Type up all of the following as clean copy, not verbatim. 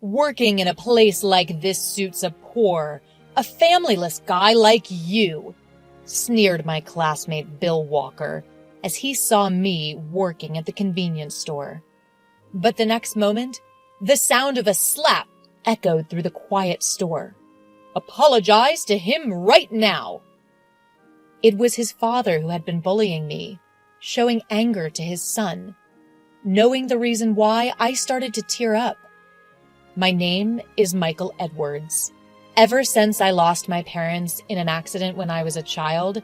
Working in a place like this suits a poor, a familyless guy like you, sneered my classmate Bill Walker as he saw me working at the convenience store. But the next moment, the sound of a slap echoed through the quiet store. Apologize to him right now. It was his father who had been bullying me, showing anger to his son. Knowing the reason why, I started to tear up. My name is Michael Edwards. Ever since I lost my parents in an accident when I was a child,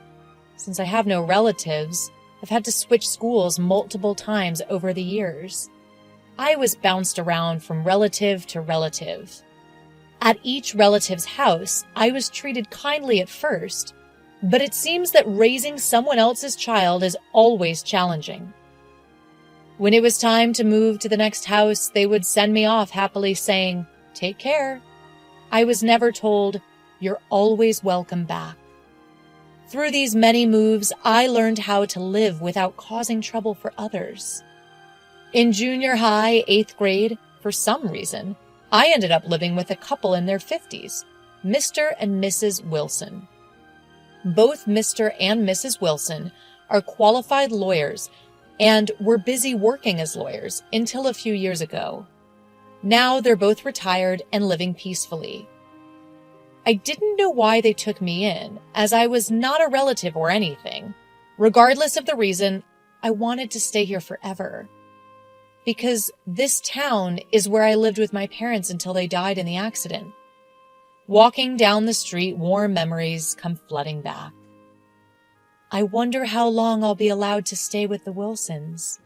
since I have no relatives, I've had to switch schools multiple times over the years. I was bounced around from relative to relative. At each relative's house, I was treated kindly at first, but it seems that raising someone else's child is always challenging. When it was time to move to the next house, they would send me off happily saying, "Take care." I was never told, "You're always welcome back." Through these many moves, I learned how to live without causing trouble for others. In junior high, 8th grade, for some reason, I ended up living with a couple in their 50s, Mr. and Mrs. Wilson. Both Mr. and Mrs. Wilson are qualified lawyers and were busy working as lawyers until a few years ago. Now they're both retired and living peacefully. I didn't know why they took me in, as I was not a relative or anything. Regardless of the reason, I wanted to stay here forever. Because this town is where I lived with my parents until they died in the accident. Walking down the street, warm memories come flooding back. I wonder how long I'll be allowed to stay with the Wilsons.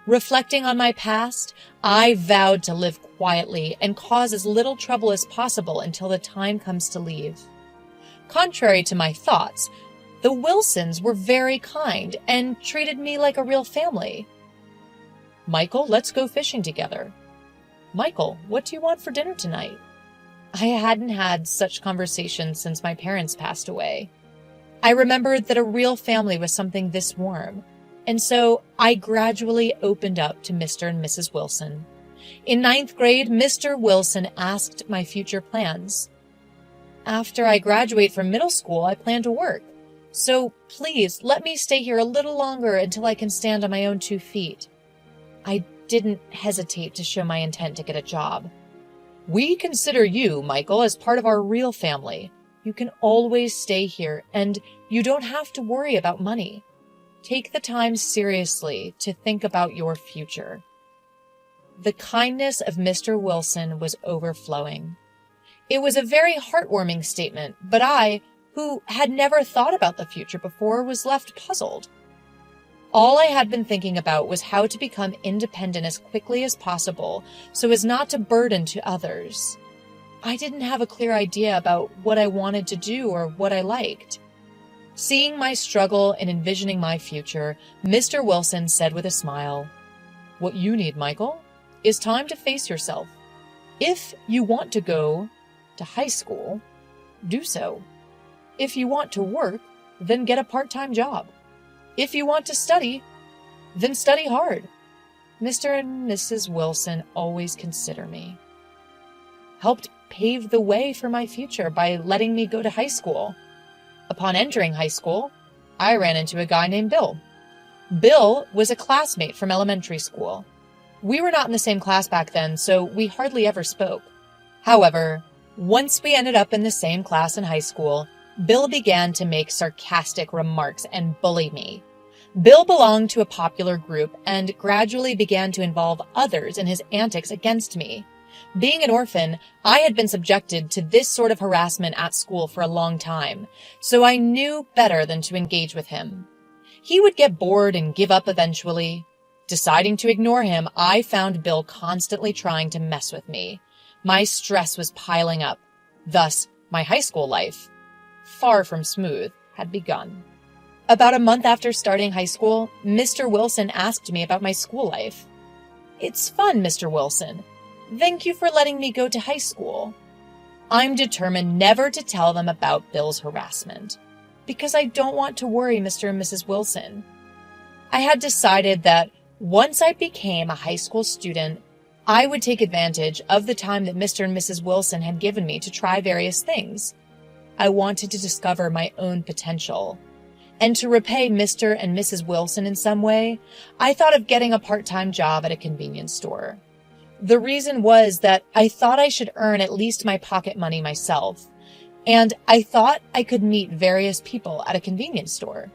Reflecting on my past, I vowed to live quietly and cause as little trouble as possible until the time comes to leave. Contrary to my thoughts, the Wilsons were very kind and treated me like a real family. "Michael, let's go fishing together." "Michael, what do you want for dinner tonight?" I hadn't had such conversations since my parents passed away. I remembered that a real family was something this warm, and so I gradually opened up to Mr. and Mrs. Wilson. In 9th grade, Mr. Wilson asked my future plans. "After I graduate from middle school, I plan to work. So please let me stay here a little longer until I can stand on my own 2 feet." I didn't hesitate to show my intent to get a job. "We consider you, Michael, as part of our real family. You can always stay here, and you don't have to worry about money. Take the time seriously to think about your future." The kindness of Mr. Wilson was overflowing. It was a very heartwarming statement, but I, who had never thought about the future before, was left puzzled. All I had been thinking about was how to become independent as quickly as possible so as not to burden to others. I didn't have a clear idea about what I wanted to do or what I liked. Seeing my struggle and envisioning my future, Mr. Wilson said with a smile, "What you need, Michael, is time to face yourself. If you want to go to high school, do so. If you want to work, then get a part-time job. If you want to study, then study hard." Mr. and Mrs. Wilson always consider me. Helped pave the way for my future by letting me go to high school. Upon entering high school, I ran into a guy named Bill. Bill was a classmate from elementary school. We were not in the same class back then, so we hardly ever spoke. However, once we ended up in the same class in high school, Bill began to make sarcastic remarks and bully me. Bill belonged to a popular group and gradually began to involve others in his antics against me. Being an orphan, I had been subjected to this sort of harassment at school for a long time, so I knew better than to engage with him. He would get bored and give up eventually. Deciding to ignore him, I found Bill constantly trying to mess with me. My stress was piling up. Thus, my high school life, far from smooth, had begun. About a month after starting high school, Mr. Wilson asked me about my school life. "It's fun, Mr. Wilson. Thank you for letting me go to high school." I'm determined never to tell them about Bill's harassment, because I don't want to worry Mr. and Mrs. Wilson. I had decided that once I became a high school student, I would take advantage of the time that Mr. and Mrs. Wilson had given me to try various things. I wanted to discover my own potential. And to repay Mr. and Mrs. Wilson in some way, I thought of getting a part-time job at a convenience store. The reason was that I thought I should earn at least my pocket money myself, and I thought I could meet various people at a convenience store.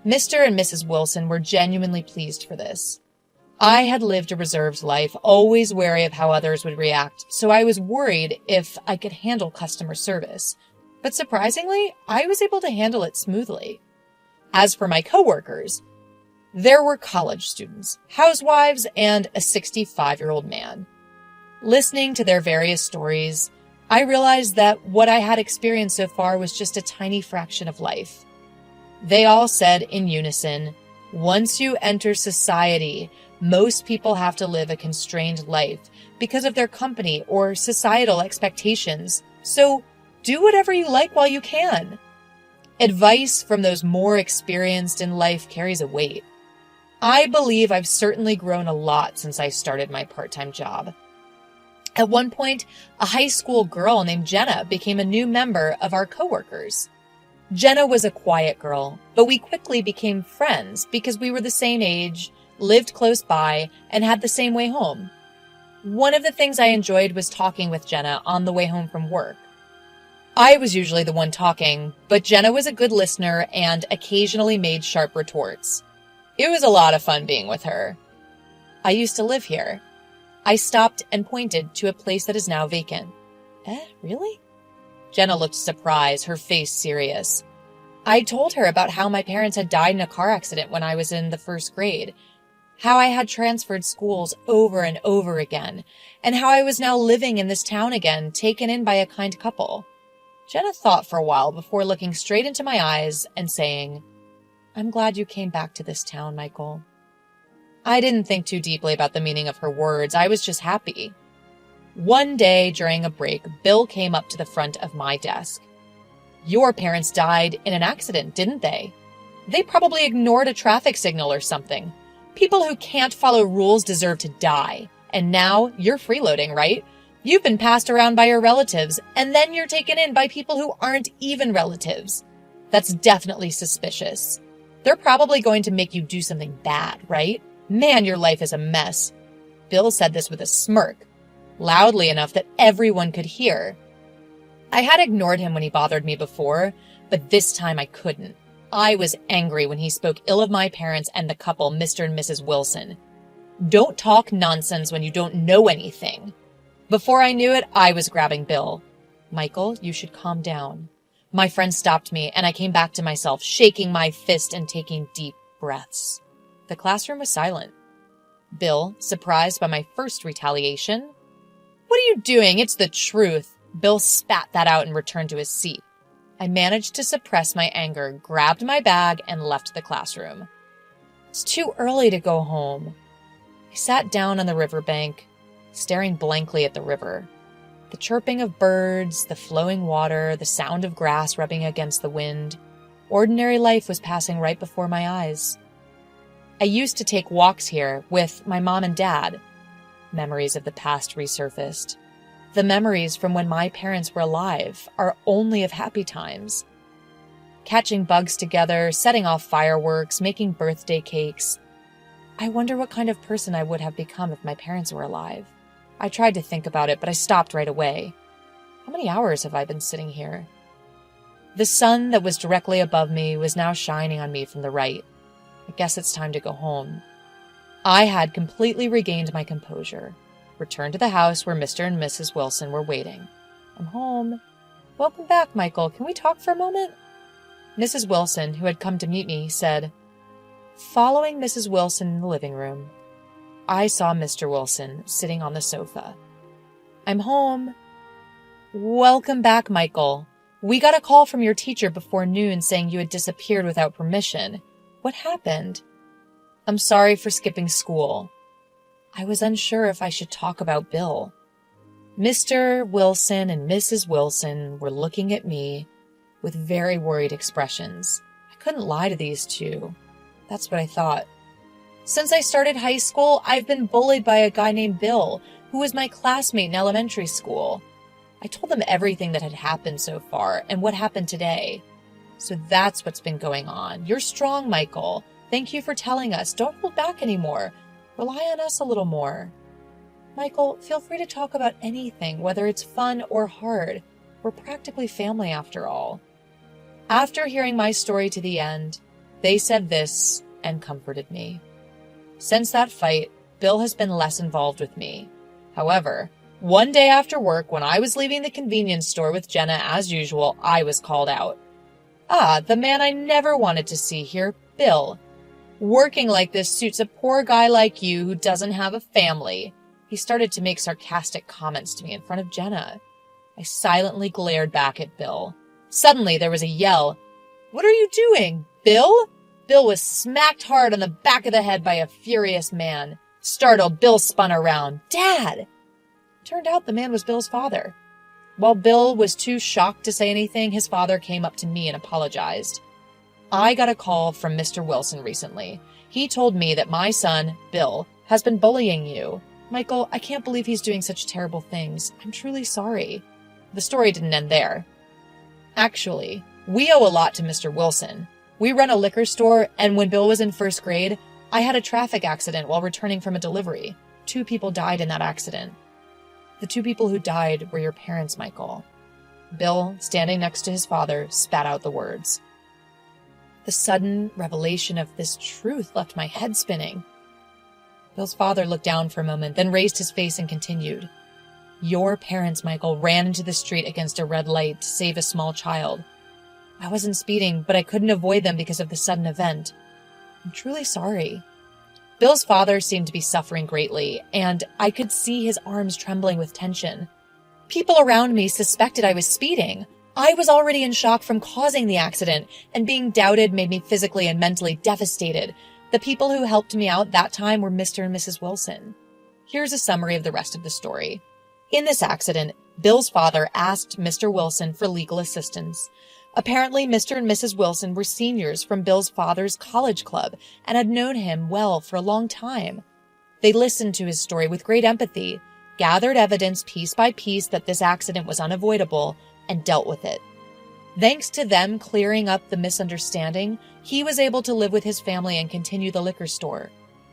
Mr. and Mrs. Wilson were genuinely pleased for this. I had lived a reserved life, always wary of how others would react, so I was worried if I could handle customer service. But surprisingly, I was able to handle it smoothly. As for my coworkers, there were college students, housewives, and a 65-year-old man. Listening to their various stories, I realized that what I had experienced so far was just a tiny fraction of life. They all said in unison, "Once you enter society, most people have to live a constrained life because of their company or societal expectations, so do whatever you like while you can." Advice from those more experienced in life carries a weight. I believe I've certainly grown a lot since I started my part-time job. At one point, a high school girl named Jenna became a new member of our coworkers. Jenna was a quiet girl, but we quickly became friends because we were the same age, lived close by, and had the same way home. One of the things I enjoyed was talking with Jenna on the way home from work. I was usually the one talking, but Jenna was a good listener and occasionally made sharp retorts. It was a lot of fun being with her. I used to live here. I stopped and pointed to a place that is now vacant. Really? Jenna looked surprised, her face serious. I told her about how my parents had died in a car accident when I was in the first grade, how I had transferred schools over and over again, and how I was now living in this town again, taken in by a kind couple. Jenna thought for a while before looking straight into my eyes and saying, "I'm glad you came back to this town, Michael." I didn't think too deeply about the meaning of her words. I was just happy. One day during a break, Bill came up to the front of my desk. "Your parents died in an accident, didn't they? They probably ignored a traffic signal or something. People who can't follow rules deserve to die. And now you're freeloading, right? You've been passed around by your relatives, and then you're taken in by people who aren't even relatives. That's definitely suspicious. They're probably going to make you do something bad, right? Man, your life is a mess." Bill said this with a smirk, loudly enough that everyone could hear. I had ignored him when he bothered me before, but this time I couldn't. I was angry when he spoke ill of my parents and the couple, Mr. and Mrs. Wilson. Don't talk nonsense when you don't know anything. Before I knew it, I was grabbing Bill. "Michael, you should calm down." My friend stopped me, and I came back to myself, shaking my fist and taking deep breaths. The classroom was silent. Bill, surprised by my first retaliation, "What are you doing? It's the truth." Bill spat that out and returned to his seat. I managed to suppress my anger, grabbed my bag, and left the classroom. It's too early to go home. I sat down on the riverbank, staring blankly at the river. The chirping of birds, the flowing water, the sound of grass rubbing against the wind. Ordinary life was passing right before my eyes. I used to take walks here with my mom and dad. Memories of the past resurfaced. The memories from when my parents were alive are only of happy times. Catching bugs together, setting off fireworks, making birthday cakes. I wonder what kind of person I would have become if my parents were alive. I tried to think about it, but I stopped right away. How many hours have I been sitting here? The sun that was directly above me was now shining on me from the right. I guess it's time to go home. I had completely regained my composure. Returned to the house where Mr. and Mrs. Wilson were waiting. "I'm home." "Welcome back, Michael. Can we talk for a moment?" Mrs. Wilson, who had come to meet me, said, Following Mrs. Wilson in the living room, I saw Mr. Wilson sitting on the sofa. "I'm home." "Welcome back, Michael. We got a call from your teacher before noon saying you had disappeared without permission. What happened?" "I'm sorry for skipping school." I was unsure if I should talk about Bill. Mr. Wilson and Mrs. Wilson were looking at me with very worried expressions. I couldn't lie to these two. That's what I thought. "Since I started high school, I've been bullied by a guy named Bill, who was my classmate in elementary school. I told them everything that had happened so far and what happened today. So that's what's been going on. You're strong, Michael. Thank you for telling us. Don't hold back anymore. Rely on us a little more. Michael, feel free to talk about anything, whether it's fun or hard. We're practically family after all. After hearing my story to the end, they said this and comforted me. Since that fight, Bill has been less involved with me. However, one day after work, when I was leaving the convenience store with Jenna as usual, I was called out. Ah, the man I never wanted to see here, Bill. Working like this suits a poor guy like you who doesn't have a family. He started to make sarcastic comments to me in front of Jenna. I silently glared back at Bill. Suddenly, there was a yell. What are you doing, Bill? Bill was smacked hard on the back of the head by a furious man. Startled, Bill spun around. Dad! Turned out the man was Bill's father. While Bill was too shocked to say anything, his father came up to me and apologized. I got a call from Mr. Wilson recently. He told me that my son, Bill, has been bullying you. Michael, I can't believe he's doing such terrible things. I'm truly sorry. The story didn't end there. Actually, we owe a lot to Mr. Wilson. We run a liquor store, and when Bill was in first grade, I had a traffic accident while returning from a delivery. 2 people died in that accident. The 2 people who died were your parents, Michael. Bill, standing next to his father, spat out the words. The sudden revelation of this truth left my head spinning. Bill's father looked down for a moment, then raised his face and continued. Your parents, Michael, ran into the street against a red light to save a small child. I wasn't speeding, but I couldn't avoid them because of the sudden event. I'm truly sorry. Bill's father seemed to be suffering greatly, and I could see his arms trembling with tension. People around me suspected I was speeding. I was already in shock from causing the accident, and being doubted made me physically and mentally devastated. The people who helped me out that time were Mr. and Mrs. Wilson. Here's a summary of the rest of the story. In this accident, Bill's father asked Mr. Wilson for legal assistance. Apparently, Mr. and Mrs. Wilson were seniors from Bill's father's college club and had known him well for a long time. They listened to his story with great empathy, gathered evidence piece by piece that this accident was unavoidable, and dealt with it. Thanks to them clearing up the misunderstanding, he was able to live with his family and continue the liquor store.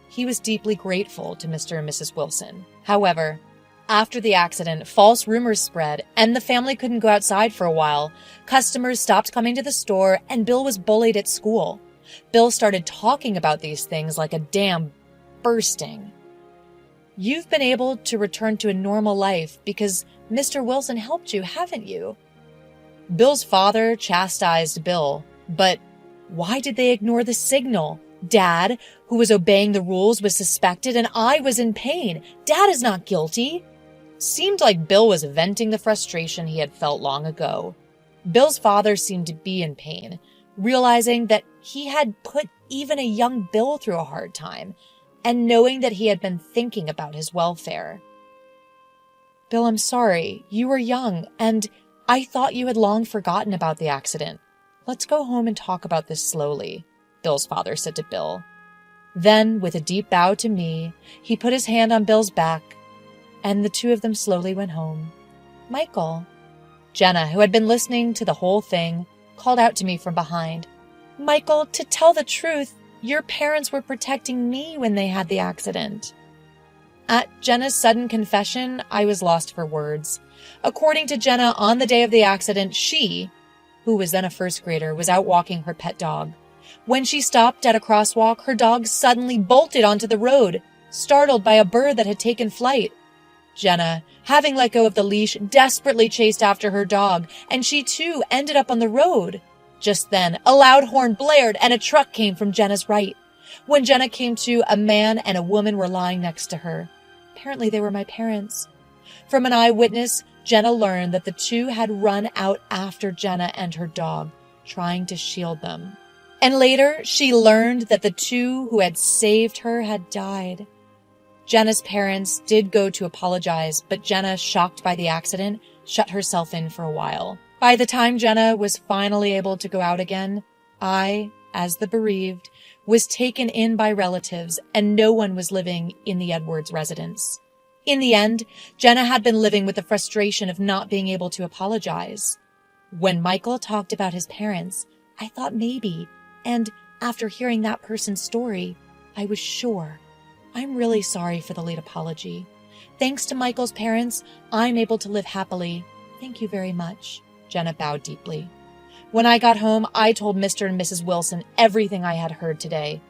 He was deeply grateful to Mr. and Mrs. Wilson. However, after the accident, false rumors spread, and the family couldn't go outside for a while. Customers stopped coming to the store, and Bill was bullied at school. Bill started talking about these things like a dam bursting. You've been able to return to a normal life because Mr. Wilson helped you, haven't you? Bill's father chastised Bill, but why did they ignore the signal? Dad, who was obeying the rules, was suspected, and I was in pain. Dad is not guilty. Seemed like Bill was venting the frustration he had felt long ago. Bill's father seemed to be in pain, realizing that he had put even a young Bill through a hard time, and knowing that he had been thinking about his welfare. Bill, I'm sorry. You were young, and I thought you had long forgotten about the accident. Let's go home and talk about this slowly, Bill's father said to Bill. Then, with a deep bow to me, he put his hand on Bill's back, and the 2 of them slowly went home. Michael. Jenna, who had been listening to the whole thing, called out to me from behind. Michael, to tell the truth, your parents were protecting me when they had the accident. At Jenna's sudden confession, I was lost for words. According to Jenna, on the day of the accident, she, who was then a first grader, was out walking her pet dog. When she stopped at a crosswalk, her dog suddenly bolted onto the road, startled by a bird that had taken flight. Jenna, having let go of the leash, desperately chased after her dog, and she too ended up on the road. Just then, a loud horn blared and a truck came from Jenna's right. When Jenna came to, a man and a woman were lying next to her. Apparently they were my parents. From an eyewitness, Jenna learned that the 2 had run out after Jenna and her dog, trying to shield them. And later, she learned that the 2 who had saved her had died. Jenna's parents did go to apologize, but Jenna, shocked by the accident, shut herself in for a while. By the time Jenna was finally able to go out again, I, as the bereaved, was taken in by relatives, and no one was living in the Edwards residence. In the end, Jenna had been living with the frustration of not being able to apologize. When Michael talked about his parents, I thought maybe, and after hearing that person's story, I was sure. I'm really sorry for the late apology. Thanks to Michael's parents, I'm able to live happily. Thank you very much. Jenna bowed deeply. When I got home, I told Mr. and Mrs. Wilson everything I had heard today.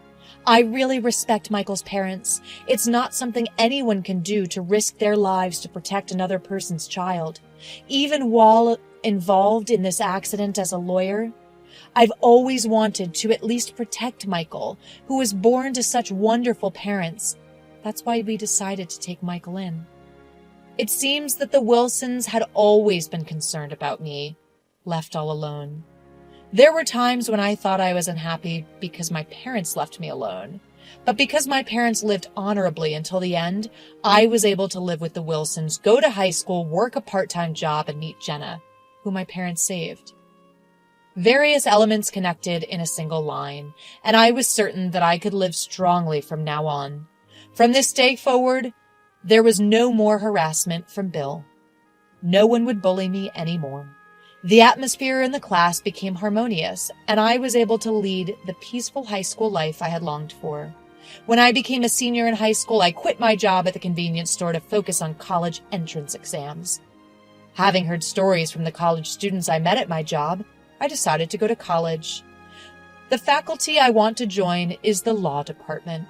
I really respect Michael's parents. It's not something anyone can do to risk their lives to protect another person's child. Even while involved in this accident as a lawyer, I've always wanted to at least protect Michael, who was born to such wonderful parents. That's why we decided to take Michael in. It seems that the Wilsons had always been concerned about me, left all alone. There were times when I thought I was unhappy because my parents left me alone. But because my parents lived honorably until the end, I was able to live with the Wilsons, go to high school, work a part-time job, and meet Jenna, who my parents saved. Various elements connected in a single line, and I was certain that I could live strongly from now on. From this day forward, there was no more harassment from Bill. No one would bully me anymore. The atmosphere in the class became harmonious, and I was able to lead the peaceful high school life I had longed for. When I became a senior in high school, I quit my job at the convenience store to focus on college entrance exams. Having heard stories from the college students I met at my job, I decided to go to college. The faculty I want to join is the law department.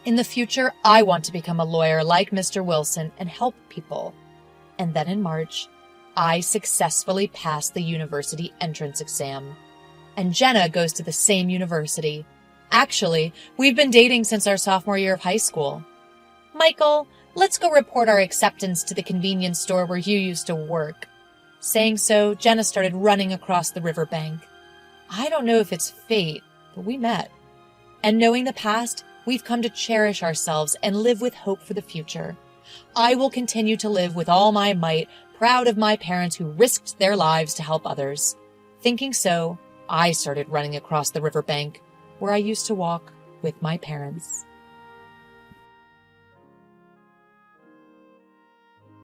In the future, I want to become a lawyer like Mr. Wilson and help people. And then in March, I successfully passed the university entrance exam. And Jenna goes to the same university. Actually, we've been dating since our sophomore year of high school. Michael, let's go report our acceptance to the convenience store where you used to work. Saying so, Jenna started running across the riverbank. I don't know if it's fate, but we met. And knowing the past, we've come to cherish ourselves and live with hope for the future. I will continue to live with all my might, proud of my parents who risked their lives to help others. Thinking so, I started running across the riverbank where I used to walk with my parents.